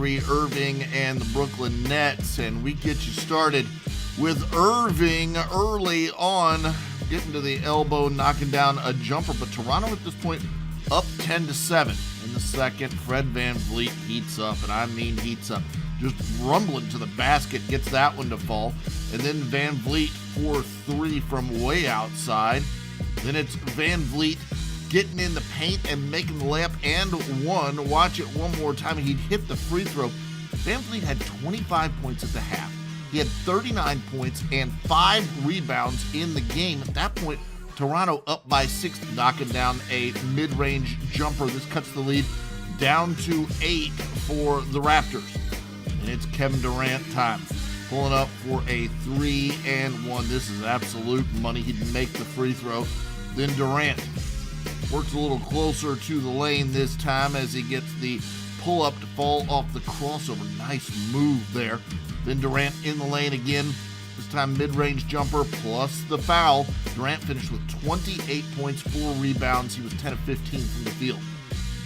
Irving and the Brooklyn Nets, and we get you started with Irving early on, getting to the elbow, knocking down a jumper, but Toronto at this point up 10-7 in the second. Fred VanVleet heats up, and I mean heats up, just rumbling to the basket, gets that one to fall, and then VanVleet for three from way outside. Then it's VanVleet getting in the paint and making the layup and one. Watch it one more time. He'd hit the free throw. VanVleet had 25 points at the half. He had 39 points and 5 rebounds in the game. At that point, Toronto up by 6, knocking down a mid-range jumper. This cuts the lead down to 8 for the Raptors. And it's Kevin Durant time. Pulling up for a 3 and 1. This is absolute money. He'd make the free throw. Then Durant works a little closer to the lane this time as he gets the pull-up to fall off the crossover. Nice move there. Then Durant in the lane again. This time mid-range jumper plus the foul. Durant finished with 28 points, 4 rebounds. He was 10 of 15 from the field.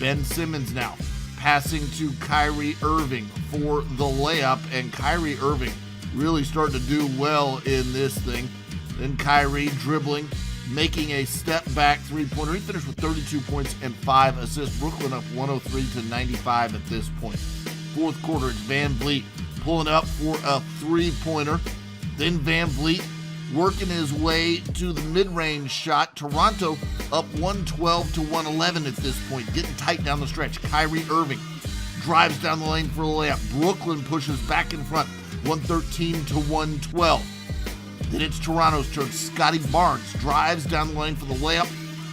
Ben Simmons now passing to Kyrie Irving for the layup, and Kyrie Irving really starting to do well in this thing. Then Kyrie dribbling, making a step-back three-pointer. He finished with 32 points and 5 assists. Brooklyn up 103-95 at this point. Fourth quarter, it's VanVleet pulling up for a three-pointer. Then VanVleet working his way to the mid-range shot. Toronto up 112-111 at this point, getting tight down the stretch. Kyrie Irving drives down the lane for a layup. Brooklyn pushes back in front, 113-112. Then it's Toronto's turn. Scotty Barnes drives down the lane for the layup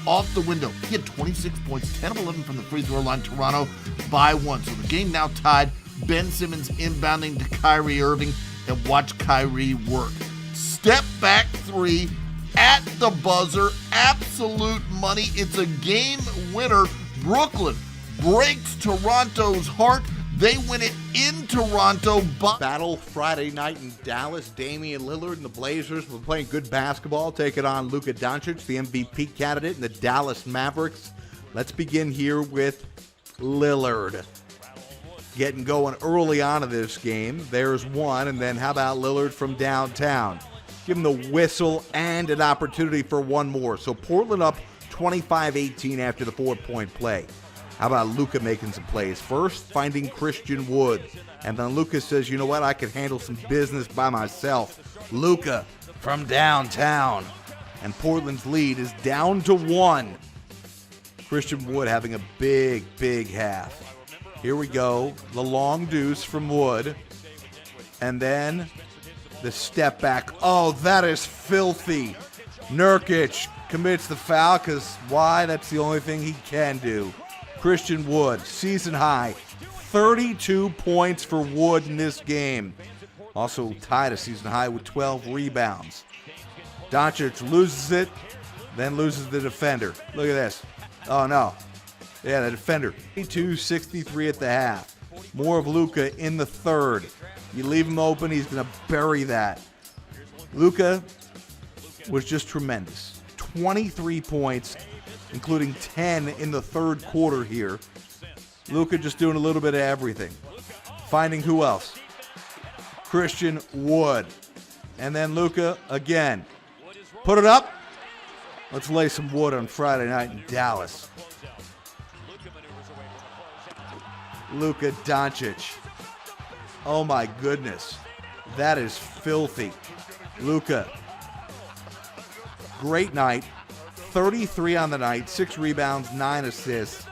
off the window. He had 26 points, 10 of 11 from the free throw line. Toronto by 1. So the game now tied. Ben Simmons inbounding to Kyrie Irving, and watch Kyrie work. Step back three at the buzzer. Absolute money. It's a game winner. Brooklyn breaks Toronto's heart. They win it in Toronto. Battle Friday night in Dallas. Damian Lillard and the Blazers were playing good basketball, taking on Luka Doncic, the MVP candidate, and the Dallas Mavericks. Let's begin here with Lillard. Getting going early on in this game. There's one, and then how about Lillard from downtown? Give him the whistle and an opportunity for one more. So Portland up 25-18 after the 4-point play. How about Luka making some plays? First, finding Christian Wood. And then Luka says, you know what, I can handle some business by myself. Luka from downtown. And Portland's lead is down to 1. Christian Wood having a big, big half. Here we go. The long deuce from Wood. And then the step back. Oh, that is filthy. Nurkic commits the foul because why? That's the only thing he can do. Christian Wood, season high, 32 points for Wood in this game. Also tied a season high with 12 rebounds. Doncic loses it, then loses the defender. Look at this. Oh, no. Yeah, the defender. 62-63 at the half. More of Luka in the third. You leave him open, he's going to bury that. Luka was just tremendous. 23 points, including 10 in the third quarter here. Luka just doing a little bit of everything. Finding who else? Christian Wood. And then Luka again. Put it up. Let's lay some wood on Friday night in Dallas. Luka Doncic. Oh my goodness. That is filthy. Luka. Great night. 33 on the night, 6 rebounds, 9 assists.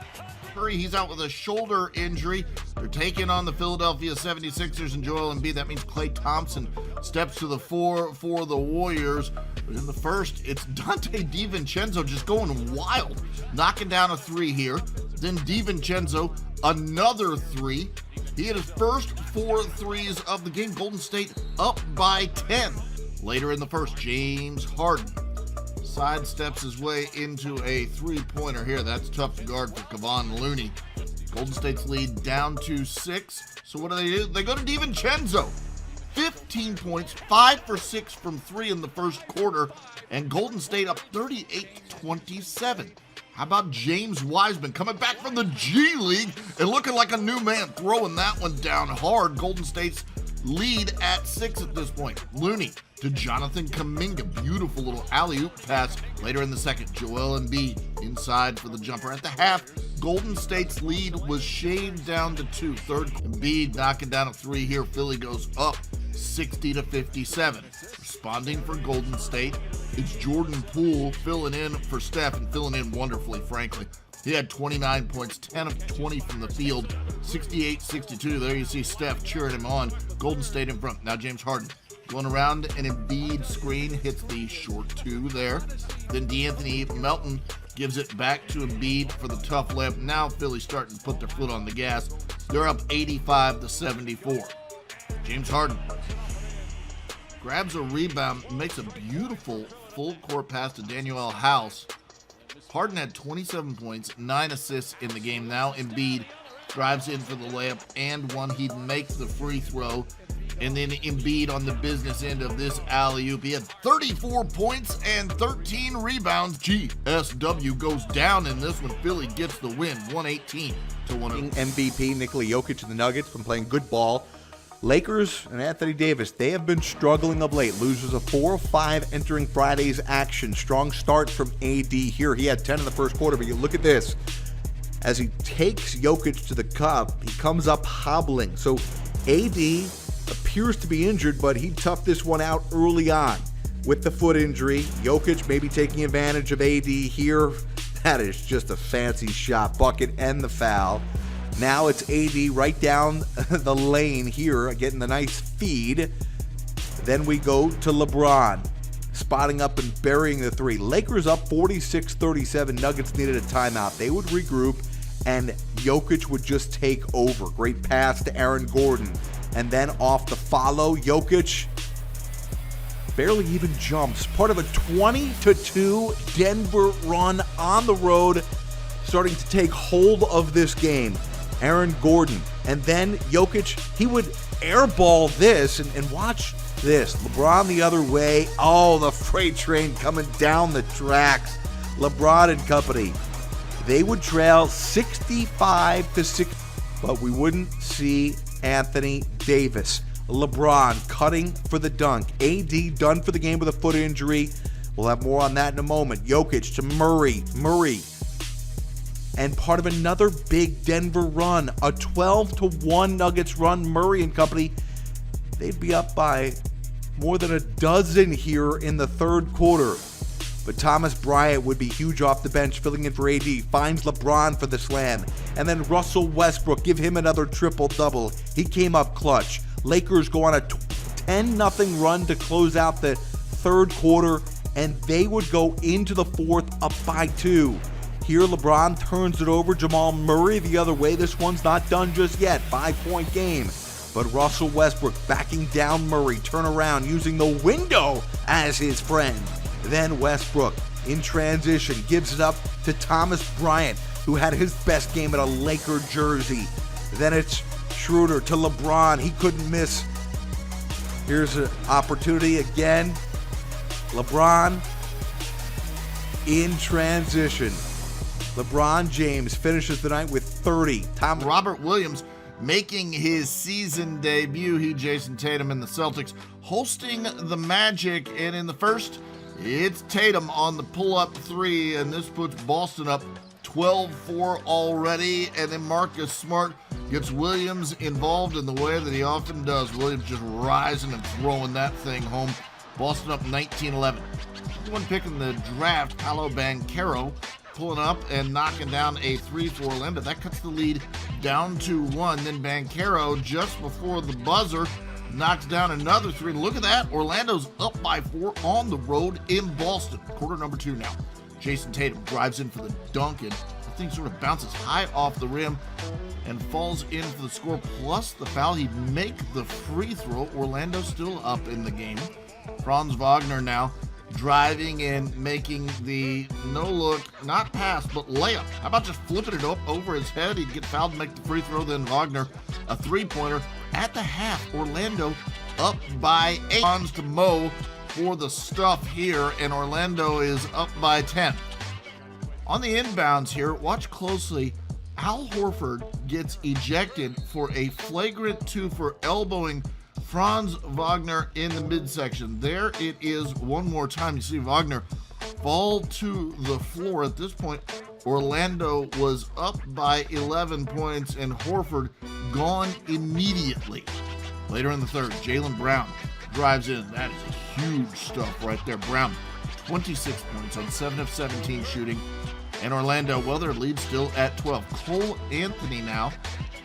He's out with a shoulder injury. They're taking on the Philadelphia 76ers and Joel Embiid. That means Klay Thompson steps to the fore for the Warriors. But in the first, it's Dante DiVincenzo just going wild, knocking down a 3 here. Then DiVincenzo, another 3. He had his first 4 threes of the game. Golden State up by 10. Later in the first, James Harden sidesteps his way into a three-pointer here. That's tough to guard for Kevon Looney. Golden State's lead down to 6. So what do? They go to DiVincenzo. 15 points, 5 for 6 from 3 in the first quarter, and Golden State up 38-27. How about James Wiseman coming back from the G League and looking like a new man, throwing that one down hard. Golden State's lead at 6 at this point. Looney to Jonathan Kuminga. Beautiful little alley-oop pass later in the second. Joel Embiid inside for the jumper. At the half, Golden State's lead was shaved down to 2. Third, Embiid knocking down a 3 here. Philly goes up 60-57. Responding for Golden State, it's Jordan Poole filling in for Steph and filling in wonderfully, frankly. He had 29 points, 10 of 20 from the field, 68-62. There you see Steph cheering him on. Golden State in front. Now James Harden going around, an Embiid screen hits the short 2 there. Then DeAnthony Melton gives it back to Embiid for the tough layup. Now Philly starting to put their foot on the gas. They're up 85-74. James Harden grabs a rebound, makes a beautiful full court pass to Daniel House. Harden had 27 points, 9 assists in the game. Now Embiid drives in for the layup and one. He makes the free throw. And then Embiid on the business end of this alley-oop. He had 34 points and 13 rebounds. GSW goes down in this one. Philly gets the win, 118-102. MVP Nikola Jokic and the Nuggets been playing good ball. Lakers and Anthony Davis, they have been struggling of late. Losers of 4 of 5 entering Friday's action. Strong start from AD here. He had 10 in the first quarter, but you look at this. As he takes Jokic to the cup, he comes up hobbling. So AD appears to be injured, but he toughed this one out early on with the foot injury. Jokic maybe taking advantage of AD here. That is just a fancy shot, bucket and the foul. Now it's AD right down the lane here, getting the nice feed. Then we go to LeBron, spotting up and burying the 3. Lakers up 46-37. Nuggets needed a timeout. They would regroup, and Jokic would just take over. Great pass to Aaron Gordon. And then off the follow, Jokic barely even jumps. Part of a 20-2 Denver run on the road, starting to take hold of this game. Aaron Gordon. And then Jokic, he would airball this, and watch this. LeBron the other way. Oh, the freight train coming down the tracks. LeBron and company. They would trail 65-6, but we wouldn't see Anthony Davis. LeBron cutting for the dunk. AD done for the game with a foot injury. We'll have more on that in a moment. Jokic to Murray. And part of another big Denver run, a 12-1 Nuggets run. Murray and company, they'd be up by more than a dozen here in the third quarter. But Thomas Bryant would be huge off the bench, filling in for AD. Finds LeBron for the slam. And then Russell Westbrook, give him another triple-double. He came up clutch. Lakers go on a 10-0 run to close out the third quarter, and they would go into the fourth up by 2. Here LeBron turns it over. Jamal Murray the other way. This one's not done just yet. 5-point game. But Russell Westbrook backing down Murray. Turn around using the window as his friend. Then Westbrook in transition gives it up to Thomas Bryant, who had his best game in a Laker jersey. Then it's Schroeder to LeBron. He couldn't miss. Here's an opportunity again. LeBron in transition. LeBron James finishes the night with 30. Robert Williams making his season debut. He, Jason Tatum, and the Celtics hosting the Magic. And in the first, it's Tatum on the pull-up 3, and this puts Boston up 12-4 already. And then Marcus Smart gets Williams involved in the way that he often does. Williams just rising and throwing that thing home. Boston up 19-11. One pick in the draft, Paolo Banchero, pulling up and knocking down a 3 for Orlando. That cuts the lead down to 1. Then Banchero, just before the buzzer, knocks down another 3. Look at that. Orlando's up by 4 on the road in Boston. Quarter number 2 now. Jason Tatum drives in for the dunk, and the thing sort of bounces high off the rim and falls in for the score, plus the foul. He'd make the free throw. Orlando still up in the game. Franz Wagner now driving and making the no-look, not pass, but layup. How about just flipping it up over his head? He'd get fouled and make the free throw. Then Wagner, a three-pointer. At the half, Orlando up by 8. Runs to Mo for the stuff here, and Orlando is up by 10. On the inbounds here, watch closely. Al Horford gets ejected for a flagrant 2 for elbowing Franz Wagner in the midsection. There it is one more time. You see Wagner fall to the floor. At this point, Orlando was up by 11 points and Horford gone immediately. Later in the third, Jaylen Brown drives in. That is huge stuff right there. Brown, 26 points on 7 of 17 shooting. And Orlando, well, their lead still at 12. Cole Anthony now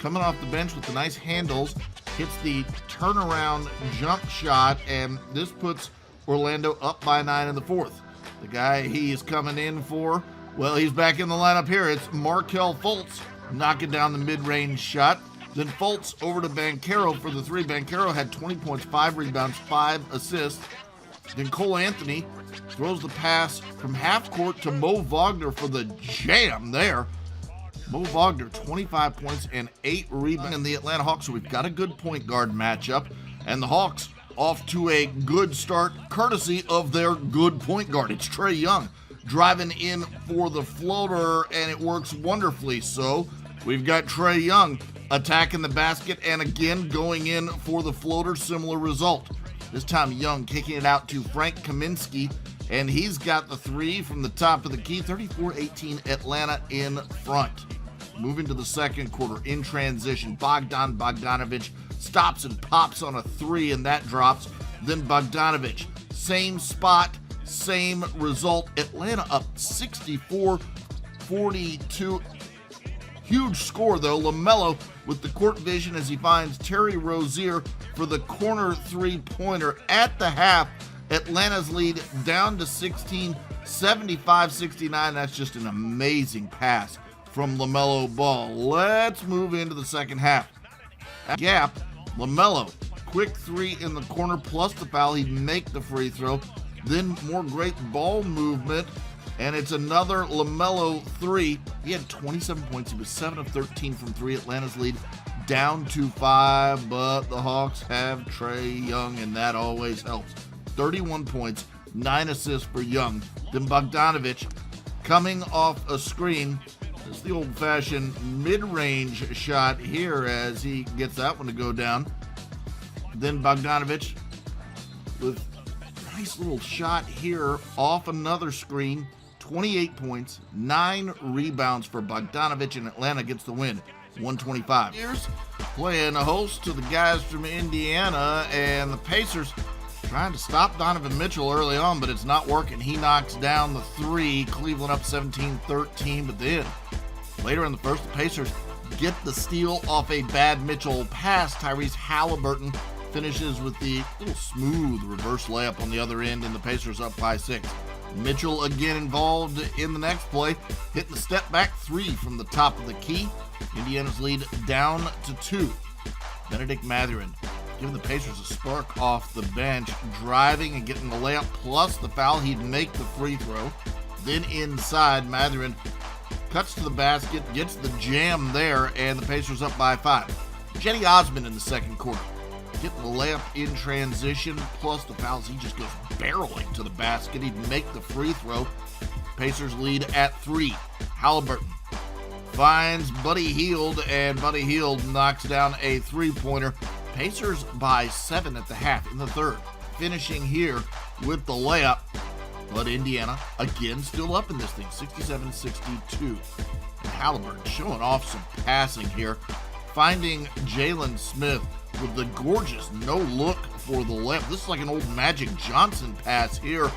coming off the bench with the nice handles, hits the turnaround jump shot, and this puts Orlando up by 9 in the fourth. The guy he is coming in for, well, he's back in the lineup here. It's Markelle Fultz knocking down the mid-range shot. Then Fultz over to Banchero for the 3. Banchero had 20 points, 5 rebounds, 5 assists. Then Cole Anthony throws the pass from half court to Mo Wagner for the jam there. Mo Wagner, 25 points and 8 rebounds in the Atlanta Hawks. So we've got a good point guard matchup. And the Hawks off to a good start, courtesy of their good point guard. It's Trae Young driving in for the floater, and it works wonderfully. So we've got Trae Young attacking the basket and again going in for the floater. Similar result. This time Young kicking it out to Frank Kaminsky, and he's got the 3 from the top of the key. 34-18 Atlanta in front. Moving to the second quarter in transition, Bogdanovic stops and pops on a 3, and that drops. Then Bogdanovic, same spot, same result. Atlanta up 64-42. Huge score, though. LaMelo with the court vision as he finds Terry Rozier for the corner 3-pointer at the half. Atlanta's lead down to 16, 75-69. That's just an amazing pass from LaMelo Ball. Let's move into the second half. Gap, LaMelo, quick 3 in the corner plus the foul. He'd make the free throw. Then more great ball movement, and it's another LaMelo 3. He had 27 points. He was 7 of 13 from 3. Atlanta's lead down to 5, but the Hawks have Trae Young, and that always helps. 31 points, 9 assists for Young. Then Bogdanovic coming off a screen. It's the old-fashioned mid-range shot here as he gets that one to go down. Then Bogdanovic with a nice little shot here off another screen. 28 points, 9 rebounds for Bogdanovic, and Atlanta gets the win, 125. Here's playing a host to the guys from Indiana, and the Pacers trying to stop Donovan Mitchell early on, but it's not working. He knocks down the 3, Cleveland up 17-13, but then later in the first, the Pacers get the steal off a bad Mitchell pass. Tyrese Halliburton finishes with the little smooth reverse layup on the other end, and the Pacers up by 6. Mitchell again involved in the next play, hitting the step back 3 from the top of the key. Indiana's lead down to 2. Benedict Mathurin giving the Pacers a spark off the bench, driving and getting the layup plus the foul. He'd make the free throw. Then inside, Mathurin cuts to the basket, gets the jam there, and the Pacers up by 5. Jetty Osman in the second quarter, getting the layup in transition, plus the fouls. He just goes barreling to the basket. He'd make the free throw. Pacers lead at 3. Halliburton finds Buddy Hield, and Buddy Hield knocks down a 3-pointer. Pacers by 7 at the half in the third. Finishing here with the layup. But Indiana, again, still up in this thing, 67-62. And Halliburton showing off some passing here, finding Jalen Smith with the gorgeous no-look for the layup. This is like an old Magic Johnson pass here.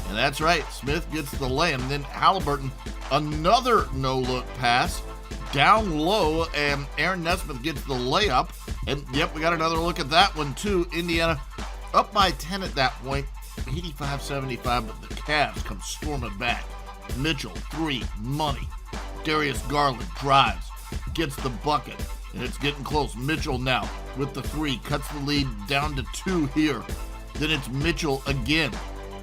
And that's right, Smith gets the lay. And then Halliburton, another no-look pass down low, and Aaron Nesmith gets the layup. And, yep, we got another look at that one, too. Indiana up by 10 at that point. 85-75, but the Cavs come storming back. Mitchell, 3, money. Darius Garland drives, gets the bucket, and it's getting close. Mitchell now with the 3, cuts the lead down to 2 here. Then it's Mitchell again.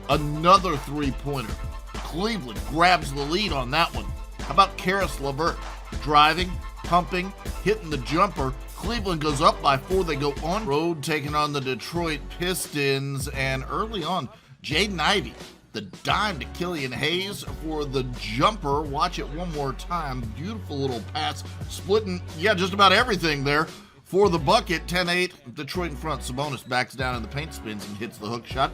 Another 3-pointer. Cleveland grabs the lead on that one. How about Karis LeVert? Driving, pumping, hitting the jumper. Cleveland goes up by 4. They go on road, taking on the Detroit Pistons. And early on, Jaden Ivey The dime to Killian Hayes for the jumper. Watch it one more time. Beautiful little pass. Splitting, just about everything there for the bucket. 10-8. Detroit in front. Sabonis backs down in the paint, spins and hits the hook shot.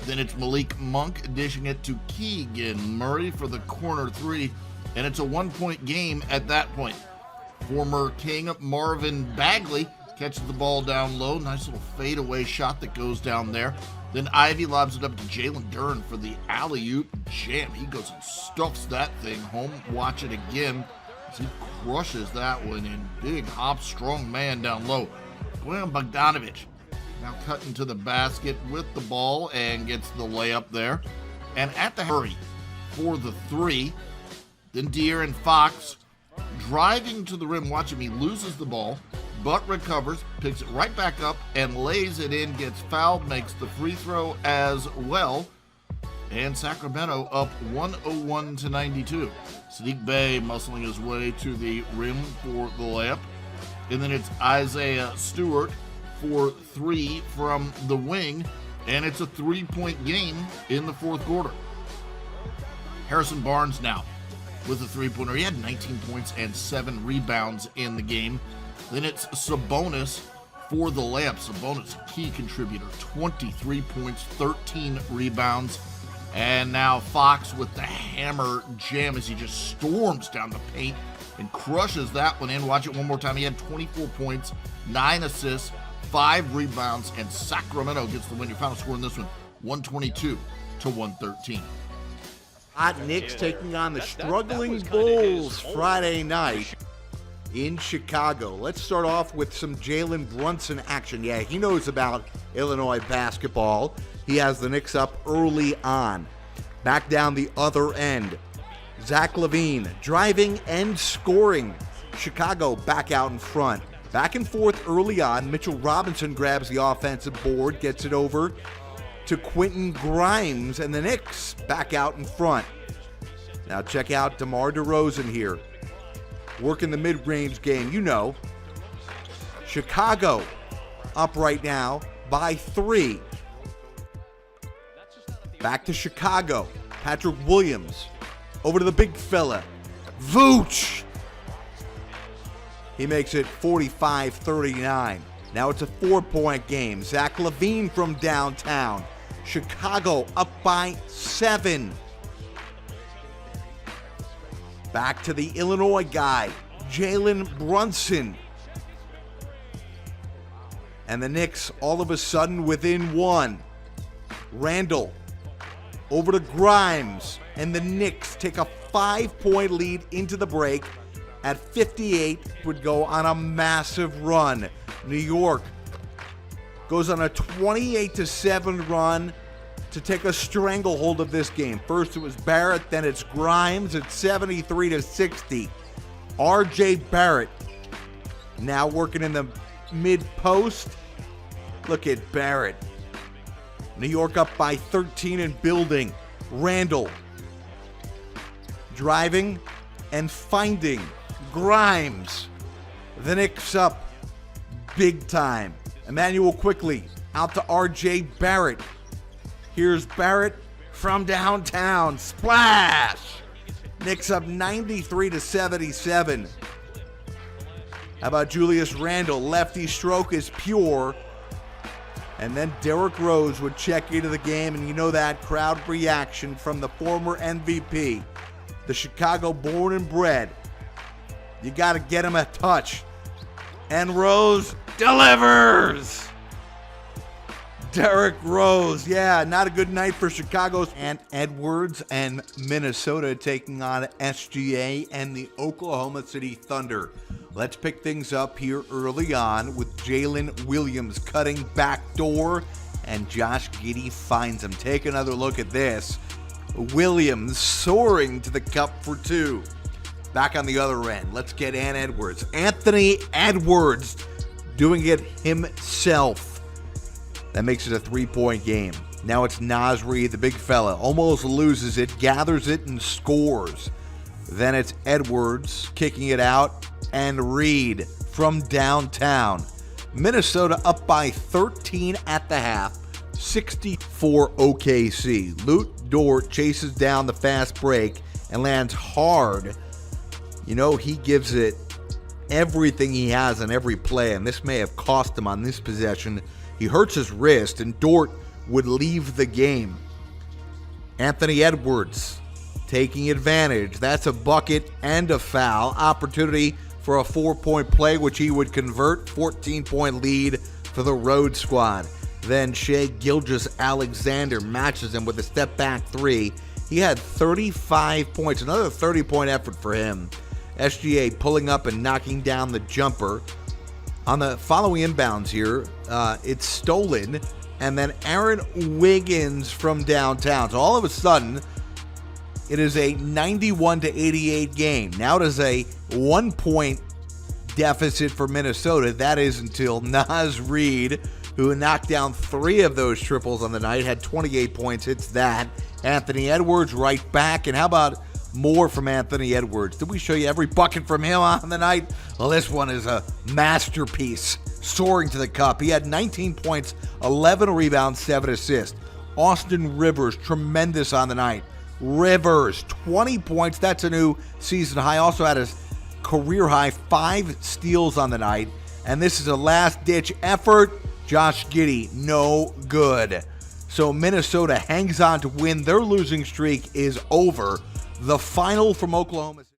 Then it's Malik Monk dishing it to Keegan Murray for the corner three. And it's a 1-point game at that point. Former King Marvin Bagley catches the ball down low. Nice little fadeaway shot that goes down there. Then Ivy lobs it up to Jalen Duren for the alley-oop jam. He goes and stuffs that thing home. Watch it again as he crushes that one in. Big hop, strong man down low. Bojan Bogdanovic now cutting to the basket with the ball and gets the layup there. And at the hurry for the three. Then De'Aaron Fox driving to the rim. Watch him. He loses the ball, but recovers, picks it right back up, and lays it in, gets fouled, makes the free throw as well. And Sacramento up 101-92. Sadiq Bey muscling his way to the rim for the layup. And then it's Isaiah Stewart for three from the wing. And it's a 3-point game in the fourth quarter. Harrison Barnes now with a three-pointer. He had 19 points and 7 rebounds in the game. Then it's Sabonis for the layup. Sabonis, key contributor, 23 points, 13 rebounds. And now Fox with the hammer jam as he just storms down the paint and crushes that one in. Watch it one more time. He had 24 points, 9 assists, 5 rebounds, and Sacramento gets the win. Your final score in this one, 122-113. Hot Knicks taking on the struggling Bulls Friday night in Chicago. Let's start off with some Jalen Brunson action. Yeah, he knows about Illinois basketball. He has the Knicks up early on. Back down the other end, Zach LaVine driving and scoring. Chicago back out in front. Back and forth early on. Mitchell Robinson grabs the offensive board, gets it over to Quentin Grimes, and the Knicks back out in front. Now check out DeMar DeRozan here, working the mid-range game. You know, Chicago up right now by 3. Back to Chicago. Patrick Williams over to the big fella, Vooch. He makes it 45-39. Now it's a 4-point game. Zach LaVine from downtown. Chicago up by 7. Back to the Illinois guy, Jalen Brunson. And the Knicks all of a sudden within 1. Randall over to Grimes. And the Knicks take a 5-point lead into the break. At 58, would go on a massive run. New York goes on a 28-7 run to take a stranglehold of this game. First it was Barrett, then it's Grimes at 73-60. R.J. Barrett now working in the mid-post. Look at Barrett. New York up by 13 and building. Randall driving and finding Grimes. The Knicks up big time. Emmanuel quickly out to R.J. Barrett. Here's Barrett from downtown. Splash! Knicks up 93-77. How about Julius Randle? Lefty stroke is pure. And then Derrick Rose would check into the game, and you know that crowd reaction from the former MVP, the Chicago born and bred. You got to get him a touch. And Rose delivers. Derrick Rose. Yeah, not a good night for Chicago's. And Edwards and Minnesota taking on SGA and the Oklahoma City Thunder. Let's pick things up here early on with Jalen Williams cutting backdoor, and Josh Giddey finds him. Take another look at this. Williams soaring to the cup for 2. Back on the other end, let's get Anthony Edwards doing it himself. That makes it a 3-point game. Now it's Nasri, the big fella, almost loses it, gathers it, and scores. Then it's Edwards kicking it out, and Reed from downtown. Minnesota up by 13 at the half, 64 OKC. Lute Dort chases down the fast break and lands hard. You know, he gives it everything he has on every play, and this may have cost him on this possession. He hurts his wrist, and Dort would leave the game. Anthony Edwards taking advantage. That's a bucket and a foul. Opportunity for a 4-point play, which he would convert. 14-point lead for the road squad. Then Shai Gilgeous-Alexander matches him with a step-back three. He had 35 points, another 30-point effort for him. SGA pulling up and knocking down the jumper. On the following inbounds here, it's stolen, and then Aaron Wiggins from downtown. So all of a sudden, it is a 91-88 game. Now it is a 1-point deficit for Minnesota. That is until Naz Reid, who knocked down 3 of those triples on the night, had 28 points. It's that. Anthony Edwards right back. And how about more from Anthony Edwards? Did we show you every bucket from him on the night? Well, this one is a masterpiece, soaring to the cup. He had 19 points, 11 rebounds, 7 assists. Austin Rivers, tremendous on the night. Rivers, 20 points. That's a new season high. Also had his career high 5 steals on the night. And this is a last-ditch effort. Josh Giddey, no good. So Minnesota hangs on to win. Their losing streak is over. The final from Oklahoma.